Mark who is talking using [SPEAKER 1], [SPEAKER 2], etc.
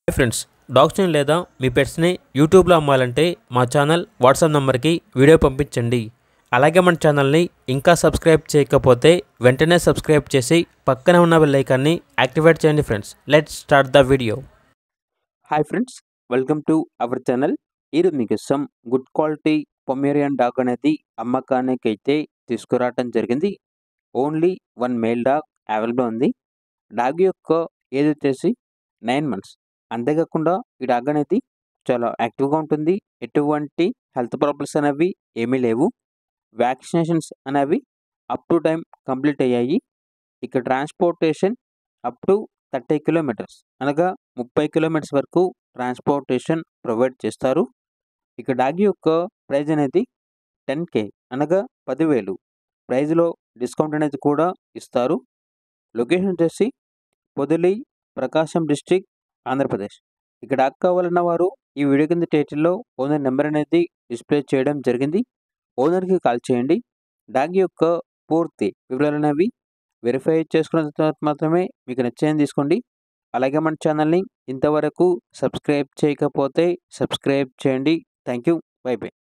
[SPEAKER 1] Hi friends, డాగ్స్ని లేదా మీ పెట్స్ని యూట్యూబ్లో అమ్మాలంటే మా ఛానల్ వాట్సాప్ నెంబర్కి వీడియో పంపించండి. అలాగే మన ఛానల్ని ఇంకా సబ్స్క్రైబ్ చేయకపోతే వెంటనే సబ్స్క్రైబ్ చేసి పక్కనే ఉన్న బెల్ ఐకాన్ని యాక్టివేట్ చేయండి. Friends, let's start the video. Hi friends, welcome to our channel. ఈరోజు మీకోసం గుడ్ క్వాలిటీ పొమేరియన్ డాగ్ అనేది అమ్మకానికి అయితే తీసుకురావడం జరిగింది. Only one male dog available ఉంది. డాగ్ యొక్క ఏజ్ వచ్చేసి 9 months. అంతేకాకుండా ఈ డాగ్ అనేది చాలా యాక్టివ్గా ఉంటుంది. ఎటువంటి హెల్త్ ప్రాబ్లమ్స్ అనేవి ఏమీ లేవు. వ్యాక్సినేషన్స్ అనేవి అప్ టు టైం కంప్లీట్ అయ్యాయి. ఇక ట్రాన్స్పోర్టేషన్ అప్ టు 30 kilometers అనగా 30 kilometers వరకు ట్రాన్స్పోర్టేషన్ ప్రొవైడ్ చేస్తారు. ఇక డాగ్ యొక్క ప్రైజ్ అనేది 10K అనగా 10,000 ప్రైజ్లో డిస్కౌంట్ అనేది కూడా ఇస్తారు. లొకేషన్ వచ్చేసి పొదిలి, ప్రకాశం డిస్ట్రిక్ట్, ఆంధ్రప్రదేశ్. ఇక్కడ డాగ్ కావాలన్న వారు ఈ వీడియో కింద టైటిల్లో ఓనర్ నెంబర్ అనేది డిస్ప్లే చేయడం జరిగింది. ఓనర్కి కాల్ చేయండి. డాగ్ యొక్క పూర్తి వివరాలు అనేవి వెరిఫై చేసుకున్న తర్వాత మాత్రమే మీకు నచ్చేది తీసుకోండి. అలాగే మన ఛానల్ని ఇంతవరకు సబ్స్క్రైబ్ చేయకపోతే సబ్స్క్రైబ్ చేయండి. Thank you. By by.